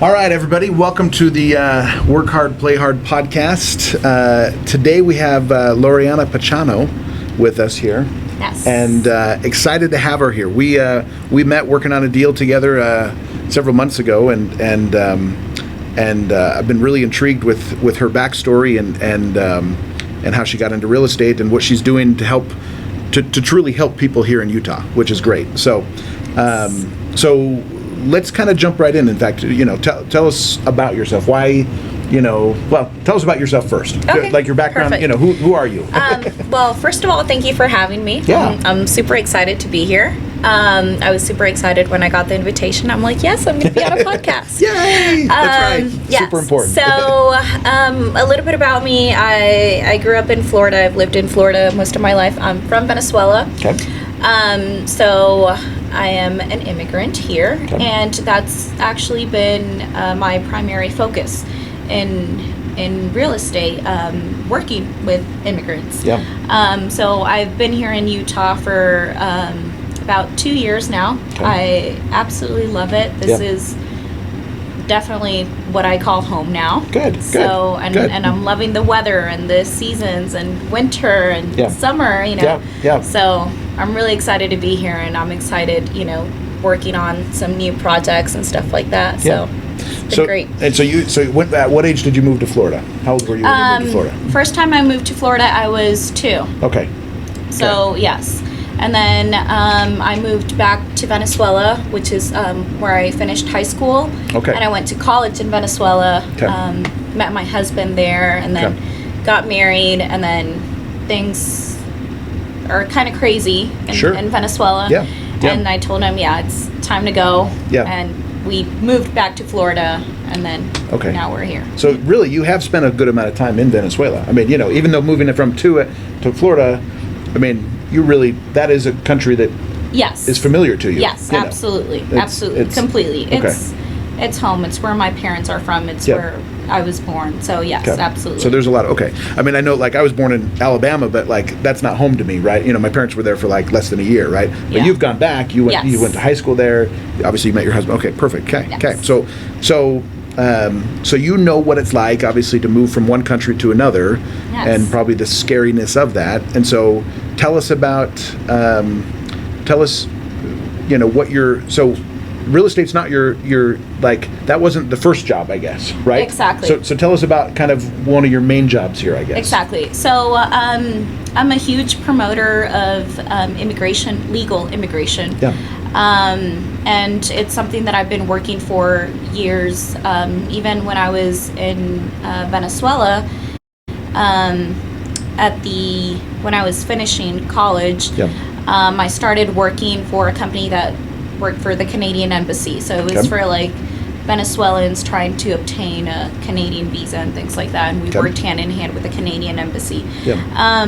All right, everybody, welcome to the Work Hard, Play Hard podcast. Today we have Loreana Pachano with us here. Yes. And excited to have her here. We met working on a deal together several months ago, and I've been really intrigued with her backstory and how she got into real estate and what she's doing to help to truly help people here in Utah, which is great. So let's kind of jump right in. In fact, tell us about yourself. Why, tell us about yourself first. Okay. Like your background. Perfect. Who are you? Well, first of all, thank you for having me. Yeah. I'm super excited to be here. I was super excited when I got the invitation. I'm like, yes, I'm going to be on a podcast. Yay! That's right. Yes. Super important. So, a little bit about me. I grew up in Florida. I've lived in Florida most of my life. I'm from Venezuela. Okay. So I am an immigrant here, Okay. and that's actually been my primary focus in real estate, working with immigrants. Yeah. So I've been here in Utah for about 2 years now. Okay. I absolutely love it. This is definitely what I call home now. Good. So Good. and I'm loving the weather and the seasons and winter and summer. Yeah. So I'm really excited to be here, and I'm excited, working on some new projects and stuff like that. So it's been great. And at what age did you move to Florida? How old were you when you moved to Florida? First time I moved to Florida, I was 2. Okay. So yes. And then I moved back to Venezuela, which is where I finished high school. Okay. And I went to college in Venezuela, Okay. met my husband there, and then got married, and then things are kind of crazy in Venezuela. Yeah. And I told him, it's time to go. Yeah. And we moved back to Florida, and then now we're here. So really, you have spent a good amount of time in Venezuela. I mean, even though moving from to Florida, I mean, that is a country that is familiar to you. Yes, absolutely. Absolutely. Completely. It's home. It's where my parents are from. It's where I was born. So yes, absolutely. So there's a lot I mean, I know, I was born in Alabama, but that's not home to me, right? My parents were there for less than a year, right? But you've gone back. You went to high school there. Obviously, you met your husband. Okay, perfect. Okay. Yes. Okay. So you know what it's like, obviously, to move from one country to another, and probably the scariness of that. And so, tell us about, what so real estate's not your that wasn't the first job, I guess, right? Exactly. So tell us about kind of one of your main jobs here, I guess. Exactly. So I'm a huge promoter of legal immigration. Yeah. And it's something that I've been working for years. Even when I was in Venezuela, when I was finishing college, I started working for a company that worked for the Canadian Embassy. So it was for Venezuelans trying to obtain a Canadian visa and things like that. And we worked hand in hand with the Canadian Embassy. Yeah.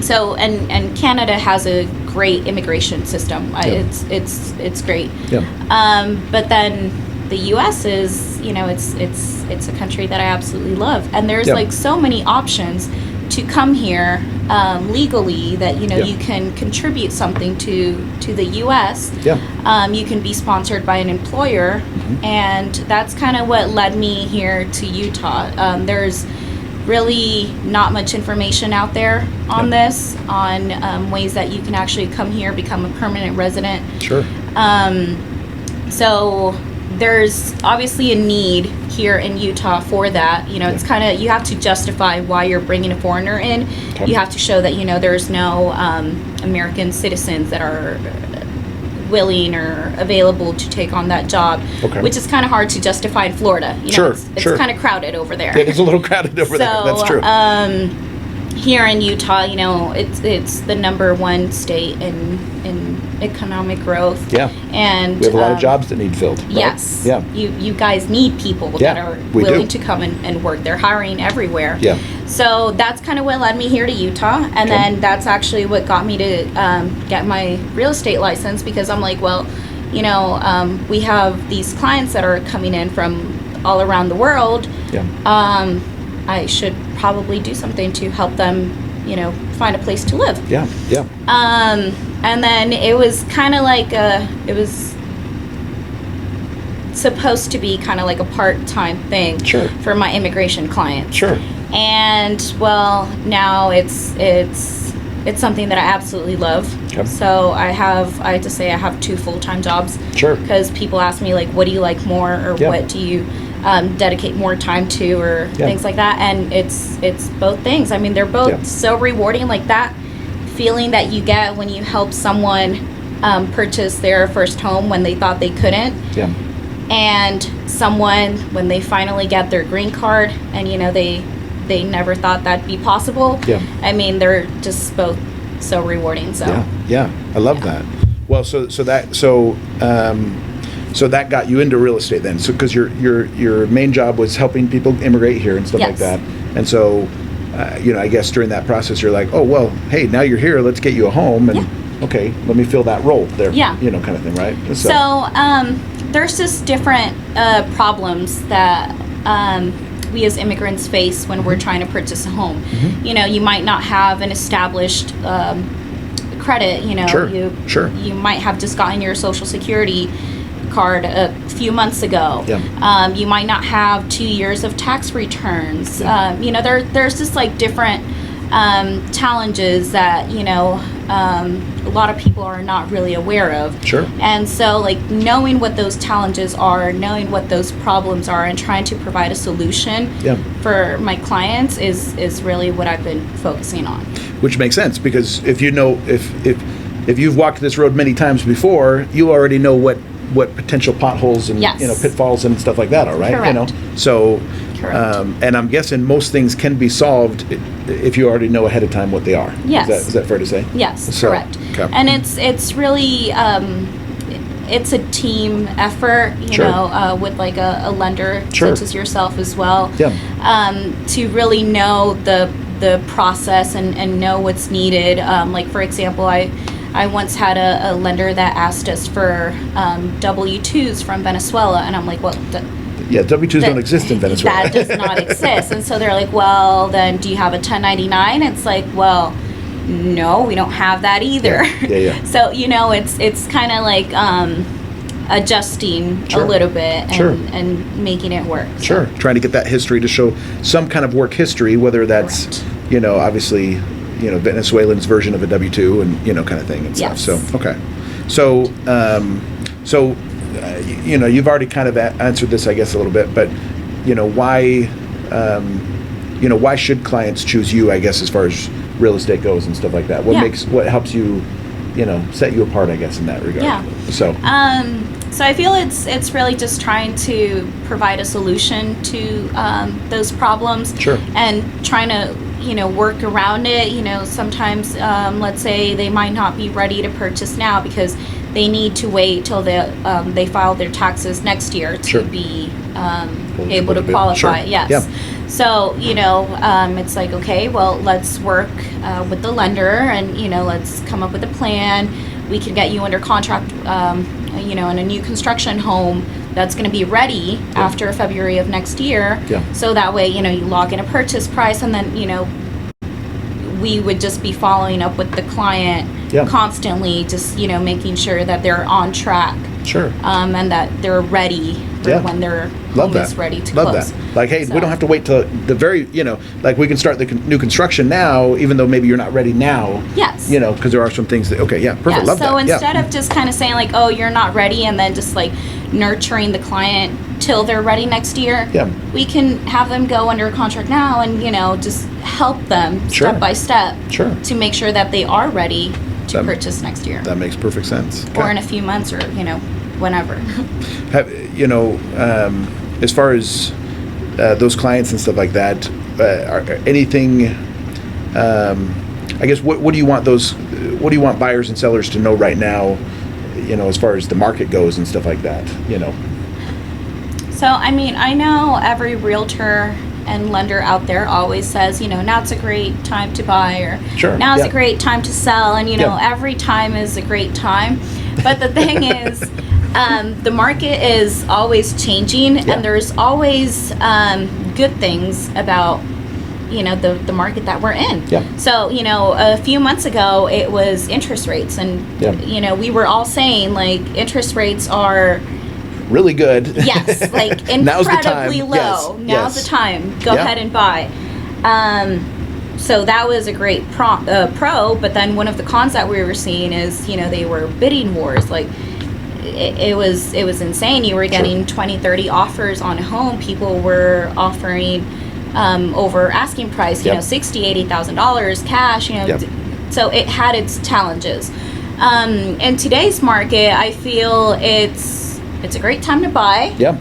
So and Canada has a great immigration system. It's great. Yeah. But then the U.S. is, it's a country that I absolutely love, and there's so many options to come here legally that you can contribute something to the U.S. Yeah. You can be sponsored by an employer, and that's kind of what led me here to Utah. There's really not much information out there on this, on ways that you can actually come here, become a permanent resident. Sure. So there's obviously a need here in Utah for that. It's kind of, you have to justify why you're bringing a foreigner in. Okay. You have to show that, there's no American citizens that are willing or available to take on that job, which is kind of hard to justify in Florida. It's kind of crowded over there. It is a little crowded over there. That's true. Here in Utah, it's the number one state in economic growth. Yeah. And we have a lot of jobs that need filled. Right? Yes. Yeah. You guys need people that are willing to come and work. They're hiring everywhere. Yeah. So that's kind of what led me here to Utah, and then that's actually what got me to get my real estate license, because I'm like, well, we have these clients that are coming in from all around the world. Yeah. I should probably do something to help them, find a place to live. Yeah. Yeah. And then it was kind of like it was supposed to be kind of like a part-time thing Sure. for my immigration clients. Sure. And well, now it's something that I absolutely love. Okay. So I have to say I have 2 full-time jobs. Sure. Because people ask me like, what do you like more, or what do you dedicate more time to, or things like that. And it's both things. I mean, they're both so rewarding. Like that feeling that you get when you help someone purchase their first home when they thought they couldn't. Yeah. And someone, when they finally get their green card and, you know, they never thought that'd be possible. Yeah. I mean, they're just both so rewarding. So yeah, I love that. Well, so that got you into real estate then. So because your main job was helping people immigrate here and stuff like that. And so, you know, I guess during that process, you're like, oh well, hey, now you're here, let's get you a home, and okay, let me fill that role there. Yeah. You know, kind of thing, right? So there's just different problems that we as immigrants face when we're trying to purchase a home. You know, you might not have an established credit. You know, you might have just gotten your Social Security card a few months ago. You might not have 2 years of tax returns. You know, there's just like different challenges that, you know, a lot of people are not really aware of. And so like knowing what those challenges are, knowing what those problems are, and trying to provide a solution for my clients is really what I've been focusing on. Which makes sense, because if you know, if you've walked this road many times before, you already know what potential potholes and you know, pitfalls and stuff like that are, right? You know, so and I'm guessing most things can be solved if you already know ahead of time what they are. Is that fair to say? Yes, correct. And it's really it's a team effort, you know, with like a lender such as yourself as well, to really know the process and know what's needed. Like for example, I once had a lender that asked us for W-2s from Venezuela, and I'm like, well, W-2s don't exist in Venezuela. That does not exist. And so they're like, well, then do you have a 1099? It's like, well, no, we don't have that either. So, you know, it's kind of like adjusting a little bit and making it work. Trying to get that history to show some kind of work history, whether that's, you know, obviously, you know, Venezuelan's version of a W-2 and, you know, kind of thing and stuff. So, okay. So, you know, you've already kind of answered this, I guess, a little bit, but, you know, why should clients choose you, I guess, as far as real estate goes and stuff like that? What helps you, you know, set you apart, I guess, in that regard? So I feel it's really just trying to provide a solution to those problems. And trying to, you know, work around it. You know, sometimes let's say they might not be ready to purchase now because they need to wait till they file their taxes next year to be able to qualify. So, you know, it's like, okay, well, let's work with the lender and, you know, let's come up with a plan. We can get you under contract, you know, in a new construction home that's going to be ready after February of next year. So that way, you know, you log in a purchase price, and then, you know, we would just be following up with the client constantly, just, you know, making sure that they're on track. And that they're ready for when their home is ready to close. Like, hey, we don't have to wait till the very, you know, like we can start the new construction now, even though maybe you're not ready now. You know, because there are some things that, perfect, love that. So instead of just kind of saying like, oh, you're not ready, and then just like nurturing the client till they're ready next year, we can have them go under a contract now and, you know, just help them step by step to make sure that they are ready to purchase next year. That makes perfect sense. Or in a few months, or, you know, whenever. You know, as far as those clients and stuff like that, are anything, I guess, what do you want buyers and sellers to know right now, you know, as far as the market goes and stuff like that, you know? So, I mean, I know every realtor and lender out there always says, you know, now's a great time to buy, or now's a great time to sell, and, you know, every time is a great time. But the thing is, the market is always changing, and there's always good things about, you know, the market that we're in. So, you know, a few months ago, it was interest rates, and, you know, we were all saying, like, interest rates are really good. Yes, like Now's the incredibly time. low. Yes, Now's yes. the time. Go Yeah. ahead and buy. So that was a great pro, but then one of the cons that we were seeing is, they were bidding wars. Like, it was insane. You were getting 20, 30 offers on a home. People were offering over asking price, Yep. $60,000, $80,000 cash, Yep. So it had its challenges. In today's market, I feel it's a great time to buy. Yeah.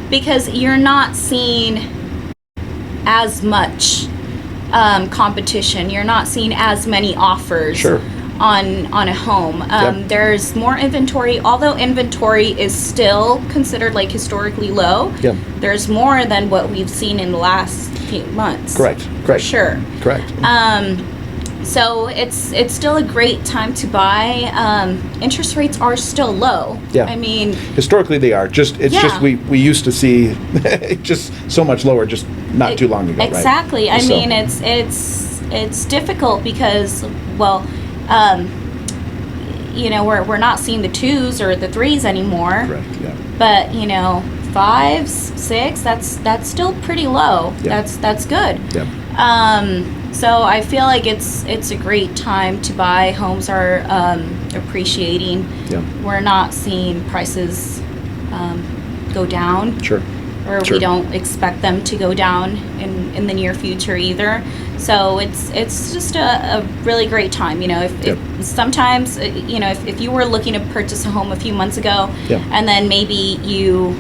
Because you're not seeing as much competition. You're not seeing as many offers. Sure. On a home. Yep. There's more inventory, although inventory is still considered like historically low. Yep. There's more than what we've seen in the last few months. Correct. For sure. Correct. So it's still a great time to buy. Interest rates are still low. Yeah. I mean, historically they are. Just we used to see just so much lower just not too long ago. Exactly. Right? I mean, it's difficult because, well, we're not seeing the 2s or the 3s anymore. Correct. Yeah. But 5s, 6, that's still pretty low. Yeah. That's good. Yeah. So I feel like it's a great time to buy. Homes are appreciating. Yeah. We're not seeing prices go down. Sure. Or Sure. we don't expect them to go down in the near future either. So it's just a really great time. If sometimes if you were looking to purchase a home a few months ago, Yeah. and then maybe you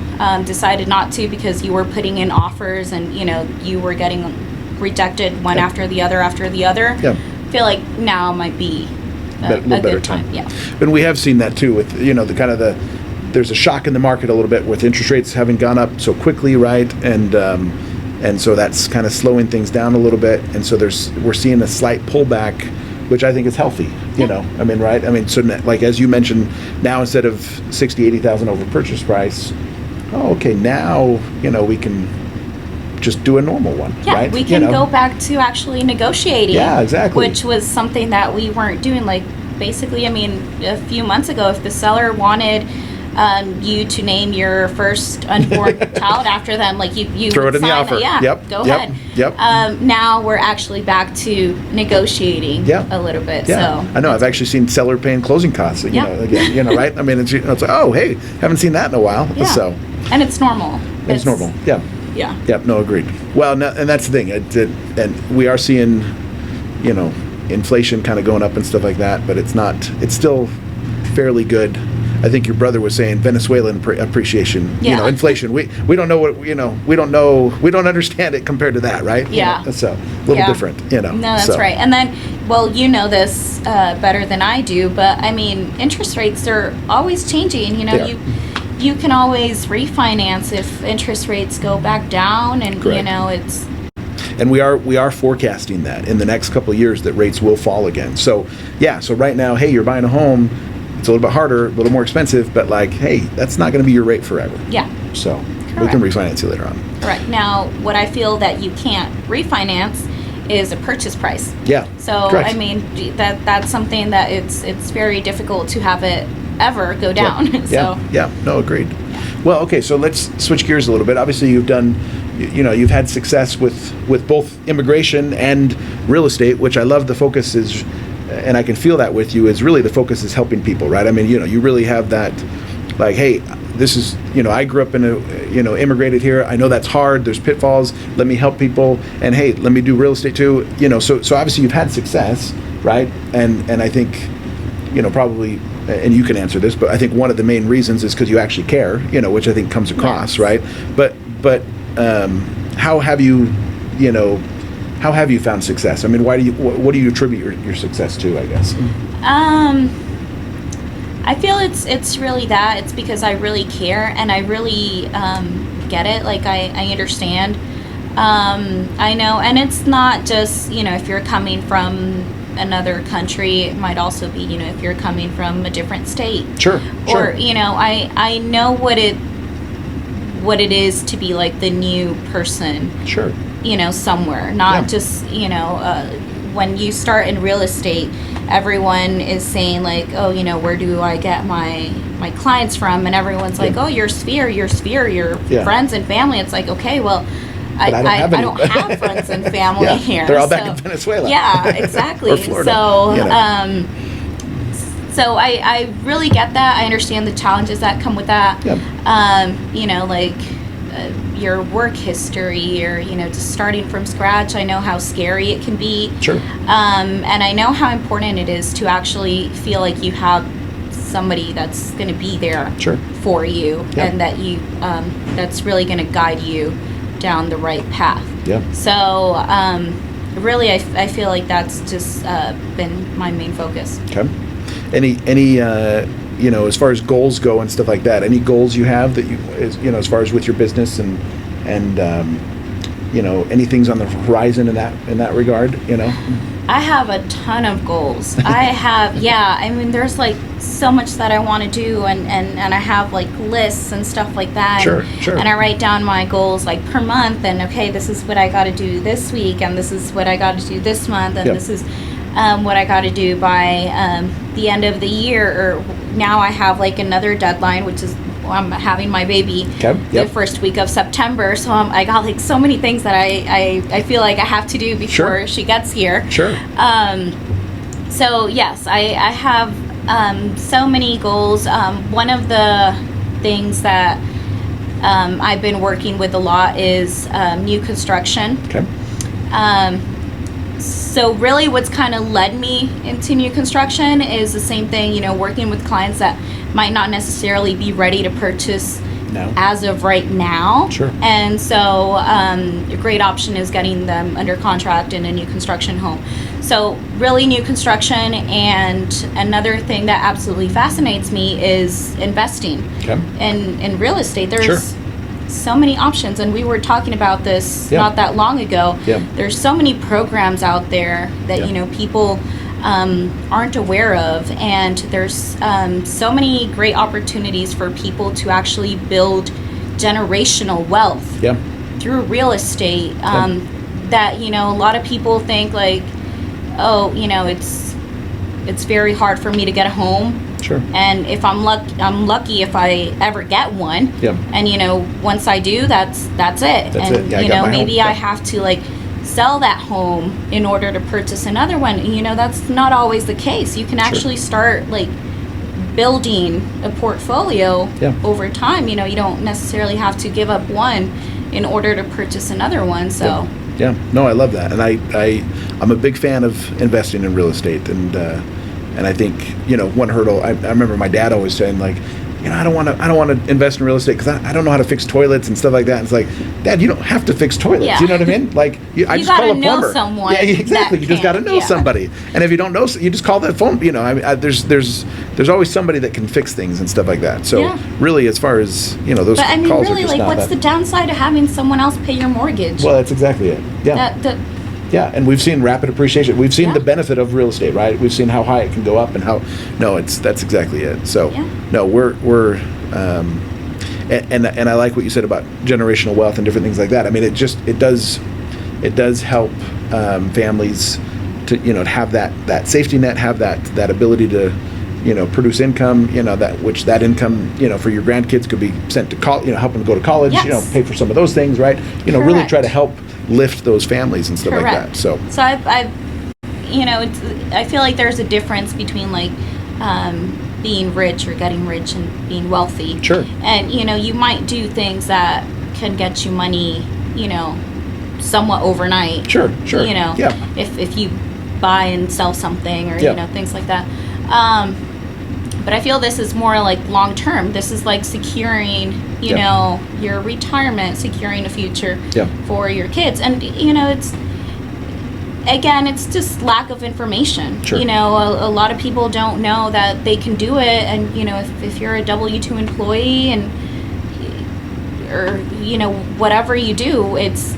decided not to because you were putting in offers and you were getting rejected one Yeah. after the other. Yeah. I feel like now might be a little better good time. Yeah. And we have seen that too with there's a shock in the market a little bit with interest rates having gone up so quickly, right? And so that's kind of slowing things down a little bit. And so we're seeing a slight pullback, which I think is healthy. I mean, right? I mean, so like as you mentioned, now instead of 60, 80,000 over purchase price, okay, now we can just do a normal one, Yeah, right? we can go back to actually negotiating. Yeah, exactly. Which was something that we weren't doing. Like, basically, I mean, a few months ago, if the seller wanted you to name your first unborn child after them, like you throw it in the sign offer. Yeah, Yep. go Yep. ahead. Yep. Now we're actually back to negotiating a little bit. Yeah, So I know. I've actually seen seller paying closing costs. Yeah. Again, right? I mean, it's like, oh, hey, haven't seen that in a while. Yeah. So and it's normal. it's normal. Yeah. Yeah. Yep. No, agreed. Well, no, and that's the thing. And we are seeing, inflation kind of going up and stuff like that, but it's still fairly good. I think your brother was saying Venezuelan appreciation, Yeah. inflation. We don't know what, we don't understand it compared to that, right? Yeah. So a little different, No, that's right. And then, well, you know this better than I do, but I mean, interest rates are always changing. Yeah. You can always refinance if interest rates go back down, and Correct. it's. And we are forecasting that in the next couple of years that rates will fall again. So so right now, hey, you're buying a home, it's a little bit harder, a little more expensive, but like, hey, that's not going to be your rate forever. Yeah. So we Correct. can refinance you later on. Right. Now, what I feel that you can't refinance is a purchase price. Yeah. So correct. I mean that's something that it's very difficult to have it ever go down. So Yeah. No, agreed. Well, okay, so let's switch gears a little bit. Obviously, you've done, you've had success with both immigration and real estate, which I love. The focus is, and I can feel that with you, is really the focus is helping people, right? I mean, you really have that, like, hey, this is, I grew up in immigrated here. I know that's hard. There's pitfalls. Let me help people. And hey, let me do real estate too. So obviously you've had success, right? And I think, probably, and you can answer this, but I think one of the main reasons is because you actually care, which I think comes across, Yes. right? But how have you, how have you found success? I mean, what do you attribute your success to, I guess? I feel it's really that. It's because I really care and I really get it. Like I understand. I know, and it's not just if you're coming from another country. It might also be if you're coming from a different state. Sure. Or I know what it is to be like the new person. Sure. Somewhere, not Yeah. just when you start in real estate. everyone is saying like, oh, you know, where do I get my clients from? And everyone's like, oh, your sphere, your friends and family. It's like, okay, well, I don't have friends and family here. They're all back in Venezuela. Yeah, exactly. Or Florida, so, so I really get that. I understand the challenges that come with that. You know, like your work history, or, you know, just starting from scratch. I know how scary it can be. Sure. And I know how important it is to actually feel like you have somebody that's going to be there for you, and that you that's really going to guide you down the right path. So really I feel like that's just been my main focus. Okay. Any you know, as far as goals go and stuff like that, any goals you have that you know, as far as with your business and you know, any things on the horizon in that regard, you know? I have a ton of goals. I have, I mean, there's like so much that I want to do, and I have like lists and stuff like that. Sure. And I write down my goals like per month, and okay, this is what I got to do this week, and this is what I got to do this month, and this is what I got to do by the end of the year. Or now I have like another deadline, which is I'm having my baby the first week of September, so I got like so many things that I feel like I have to do before she gets here. So yes, I have so many goals. One of the things that I've been working with a lot is new construction. So really what's kind of led me into new construction is the same thing, you know, working with clients that might not necessarily be ready to purchase as of right now. And so a great option is getting them under contract in a new construction home. So really new construction. And another thing that absolutely fascinates me is investing in real estate. There's so many options, and we were talking about this not that long ago. There's so many programs out there that you know, people aren't aware of, and there's so many great opportunities for people to actually build generational wealth through real estate. That, you know, a lot of people think like, oh, you know, it's very hard for me to get a home. And if I'm lucky if I ever get one. And, you know, once I do, that's it. And you know, maybe I have to like sell that home in order to purchase another one. And, you know, that's not always the case. You can actually start like building a portfolio over time. You know, you don't necessarily have to give up one in order to purchase another one. So no, I love that. And I'm a big fan of investing in real estate, and I think, you know, one hurdle, I remember my dad always saying like, you know, I don't want to invest in real estate because I don't know how to fix toilets and stuff like that. And it's like, Dad, you don't have to fix toilets. You know what I mean? Like, I just call a plumber. Know someone. Yeah, exactly. You just got to know somebody. And if you don't know, you just call that phone. You know, I mean, there's always somebody that can fix things and stuff like that. So really, as far as, you know, those calls are just not that. But I mean, really, like, what's the downside of having someone else pay your mortgage? Well, that's exactly it. And we've seen rapid appreciation. We've seen the benefit of real estate, right? We've seen how high it can go up and how. No, that's exactly it. So, no, we're and I like what you said about generational wealth and different things like that. I mean, it does help families to, you know, to have that safety net, have that ability to, you know, produce income, you know, that income, you know, for your grandkids could be sent to college, you know, help them go to college, you know, pay for some of those things, right? You know, really try to help lift those families and stuff like that. So I've you know, I feel like there's a difference between like being rich or getting rich and being wealthy. And, you know, you might do things that can get you money, you know, somewhat overnight. You know, if you buy and sell something or, you know, things like that. But I feel this is more like long term. This is like securing, you know, your retirement, securing a future for your kids. And, you know, it's just lack of information. You know, a lot of people don't know that they can do it. And, you know, if you're a W-2 employee and, or, you know, whatever you do, it's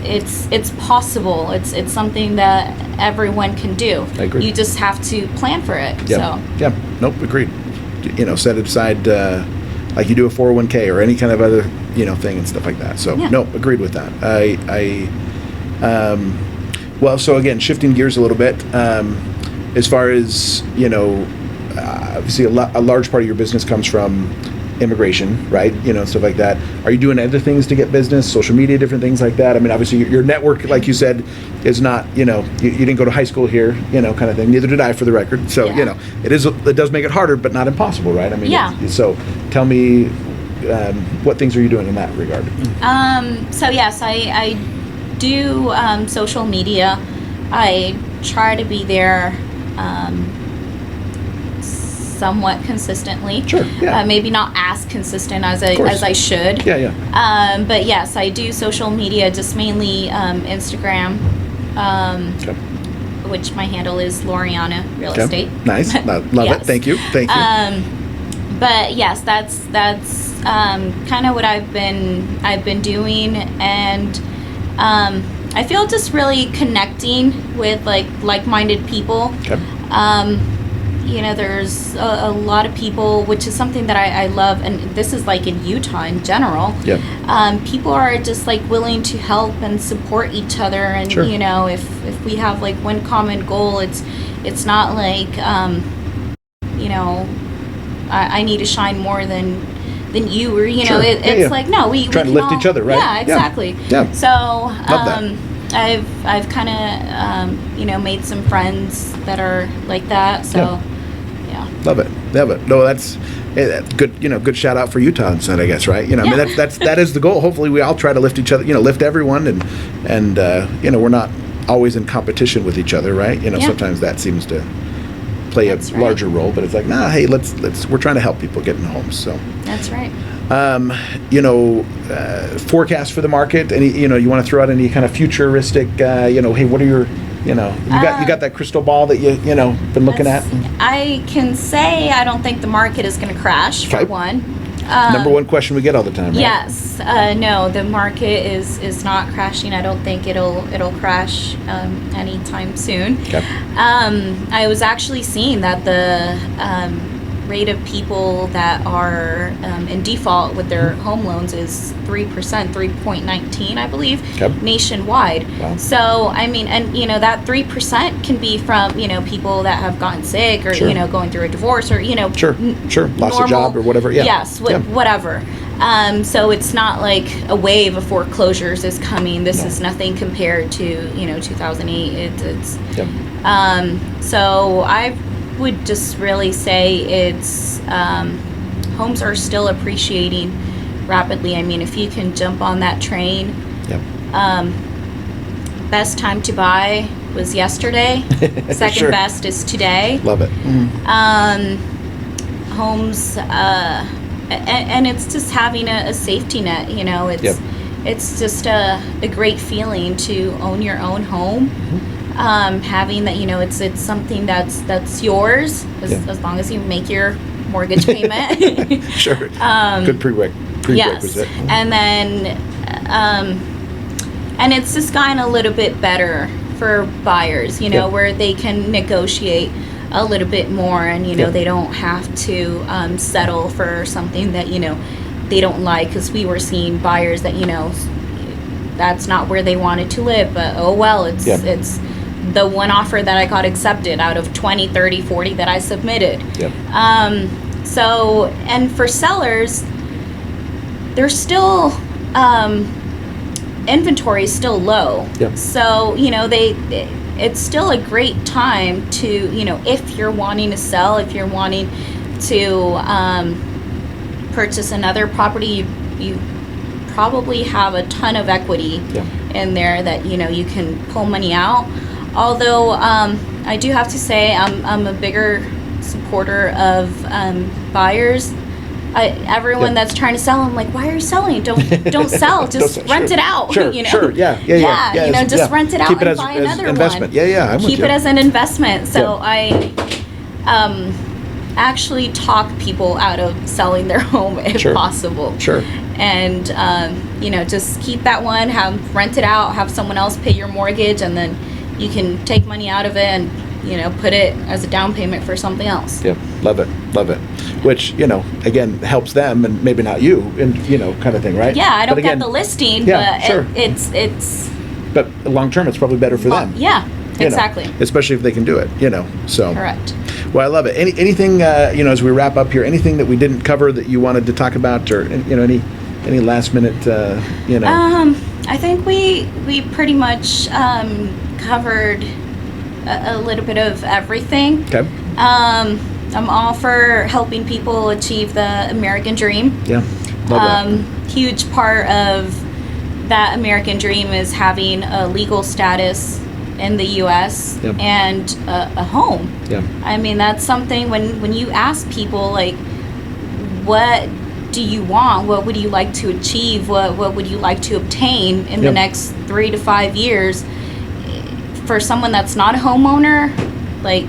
possible. It's something that everyone can do. I agree. You just have to plan for it. Nope, agreed. You know, set it aside like you do a 401k or any kind of other, you know, thing and stuff like that. So no, agreed with that. Well, so again, shifting gears a little bit, as far as, obviously a large part of your business comes from immigration, right? Stuff like that. Are you doing other things to get business, social media, different things like that? I mean, obviously your network, like you said, is not, you didn't go to high school here, kind of thing. Neither did I, for the record. So, it does make it harder, but not impossible, right? I mean, so tell me, what things are you doing in that regard? So yes, I do social media. I try to be there somewhat consistently. Sure. Yeah. Maybe not as consistent as I should. Yeah. But yes, I do social media, just mainly Instagram, which my handle is Loreana Real Estate. Nice. Love Yes. it. Thank you. But yes, that's kind of what I've been doing, and I feel just really connecting with like-minded people. Okay. There's a lot of people, which is something that I love, and this is like in Utah in general. Yeah. People are just like willing to help and support each other, and Sure. If we have like one common goal, it's not like I need to shine more than you, or Sure. it's like, no, we trying to can lift each other, right? Yeah, exactly. Yeah. So Love that. I've kind of made some friends that are like that. So yeah. Love it. No, that's good. Good shout out for Utah instead, I guess, right? I mean, that is the goal. Hopefully, we all try to lift each other. Lift everyone, and we're not always in competition with each other, right? Sometimes that seems to play That's a right. larger role, but it's like, nah, hey, let's we're trying to help people get in homes. So That's right. Forecast for the market. Any, you want to throw out any kind of futuristic, hey, what are your, you got that crystal ball that you been looking at? I can say I don't think the market is going to crash, for Okay. one. Number one question we get all the time, right? Yes. No, the market is not crashing. I don't think it'll crash anytime soon. Okay. I was actually seeing that the rate of people that are in default with their home loans is 3%, 3.19, I believe, Okay. nationwide. Wow. So, I mean, and that 3% can be from, people that have gotten sick, or, Sure. going through a divorce, or, Sure. Lost a job or whatever. Yeah. Yes, Yeah. whatever. So it's not like a wave of foreclosures is coming. This is nothing compared to 2008. It's Yeah. so I would just really say it's homes are still appreciating rapidly. I mean, if you can jump on that train, Yeah. best time to buy was yesterday. Second Sure. best is today. Love it. Homes, and it's just having a safety net. Yep. It's just a great feeling to own your own home. Having that, it's something that's yours, as long as you make your mortgage payment. Sure. Good prerequisite. Yes, and then and it's just gotten a little bit better for buyers, Yep. where they can negotiate a little bit more, and Yep. they don't have to settle for something that they don't like, because we were seeing buyers that that's not where they wanted to live, but oh well, it's Yep. it's the one offer that I got accepted out of 20, 30, 40 that I submitted. Yep. So, and for sellers, there's still inventory is still low. Yep. So, it's still a great time to, if you're wanting to sell, if you're wanting to purchase another property, you probably have a ton of equity Yep. in there that, you can pull money out. Although I do have to say I'm a bigger supporter of buyers. Everyone Yeah. that's trying to sell, I'm like, why are you selling? Don't sell. Just Don't sell. rent Sure. it out. Sure. Sure. Yeah. Just rent it out Keep it and as, buy as another investment. one. Yeah. I'm with Keep you. it as an investment. So Yeah. I actually talk people out of selling their home if Sure. possible. Sure. And just keep that one, rent it out, have someone else pay your mortgage, and then you can take money out of it and put it as a down payment for something else. Yeah, love it. Which, again, helps them and maybe not you, and kind of thing, right? Yeah, I don't But again, get the listing, yeah, but sure. it's But long term, it's probably better for them. Yeah. you Exactly. know, especially if they can do it, you know. So Correct. Well, I love it. Anything you know, as we wrap up here, anything that we didn't cover that you wanted to talk about, or you know, any last minute you know? I think we pretty much covered a little bit of everything. Okay. I'm all for helping people achieve the American dream. Yeah. Love that. Huge part of that American dream is having a legal status in the U.S. Yep. and a home. Yeah. I mean, that's something when you ask people, like, what do you want? What would you like to achieve? What would you like to obtain in the Yep. next 3 to 5 years? For someone that's not a homeowner, like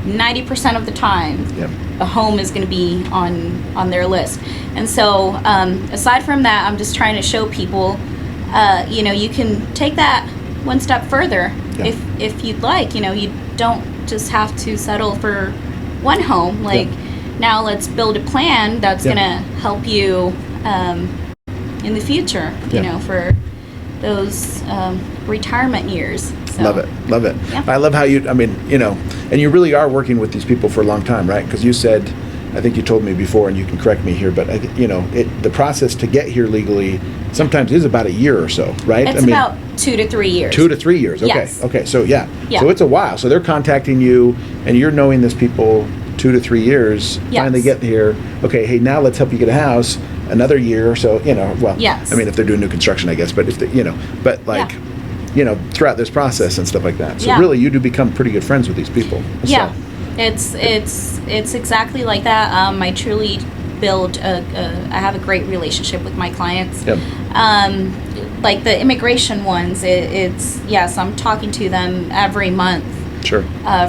90% of the time, Yep. a home is going to be on their list. And so, aside from that, I'm just trying to show people, you know, you can take that one step further Yeah. if you'd like. You know, you don't just have to settle for one home. Like, now let's build a plan that's Yeah. going to help you in the future, you Yeah. know, for those retirement years. So, Love it. Love it. Yeah. I love how I mean, you know, and you really are working with these people for a long time, right? Because you said, I think you told me before, and you can correct me here, but you know, the process to get here legally sometimes is about a year or so, right? It's about 2 to 3 years. 2 to 3 years. Okay. Yes. Okay. So yeah. Yeah. So it's a while. So they're contacting you, and you're knowing this people 2 to 3 years. Yes. Finally get here. Okay. Hey, now let's help you get a house. Another year or so. You know. Well. Yes. I mean, if they're doing new construction, I guess. But if they, you know, but like, Yeah. you know, throughout this process and stuff like that. So Yeah. really, you do become pretty good friends with these people. Yeah, So, it's exactly like that. I truly build I have a great relationship with my clients. Yep. Like the immigration ones, it's yes, I'm talking to them every month Sure.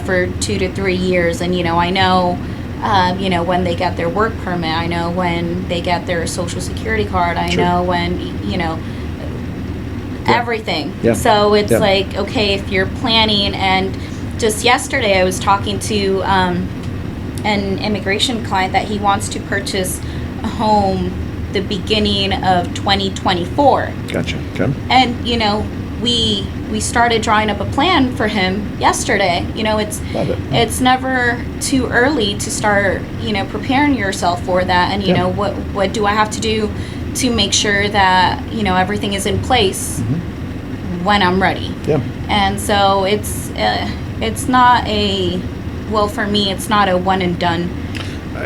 for 2 to 3 years, and you know, I know. You know, when they get their work permit, I know when they get their social security card, I Sure. know when, you know, Yeah. everything. Yeah. So it's Yeah. like, okay, if you're planning, and just yesterday I was talking to an immigration client that he wants to purchase a home the beginning of 2024. Gotcha. Okay. And, you know, we started drawing up a plan for him yesterday. You know, Love it. it's never too early to start, you know, preparing yourself for that. And, you Yeah. know, what do I have to do to make sure that, you know, everything is in place when I'm ready? Yeah. And so it's not for me, it's not a one and done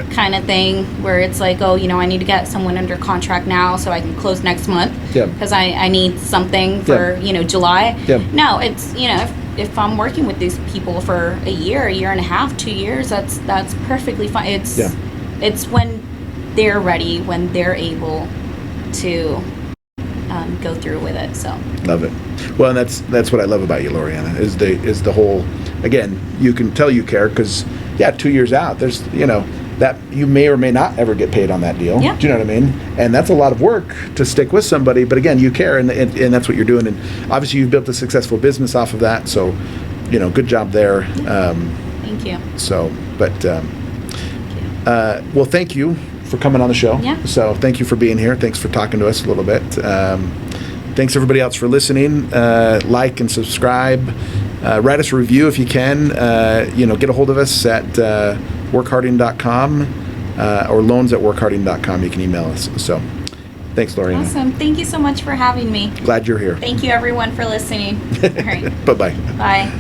kind of thing where it's like, oh, you know, I need to get someone under contract now so I can close next month Yeah. because I need something for, you know, July. Yeah. No, it's, you know, if I'm working with these people for a year and a half, 2 years, that's perfectly fine. It's when they're ready, when they're able to go through with it. So Love it. Well, and that's what I love about you, Loreana, is the whole, again, you can tell you care because, 2 years out, there's, you know, that you may or may not ever get paid on that deal. Yeah. Do you know what I mean? And that's a lot of work to stick with somebody, but again, you care, and that's what you're doing. And obviously you've built a successful business off of that, so, you know, good job there. thank you. So, but, well, thank you for coming on the show. Yeah. So thank you for being here. Thanks for talking to us a little bit. Thanks everybody else for listening. Like and subscribe. Write us a review if you can. You know, get a hold of us at workharding.com or loans@workharding.com. You can email us. So thanks, Loreana. Awesome. Thank you so much for having me. Glad you're here. Thank you, everyone, for listening. All right. Bye-bye. Bye.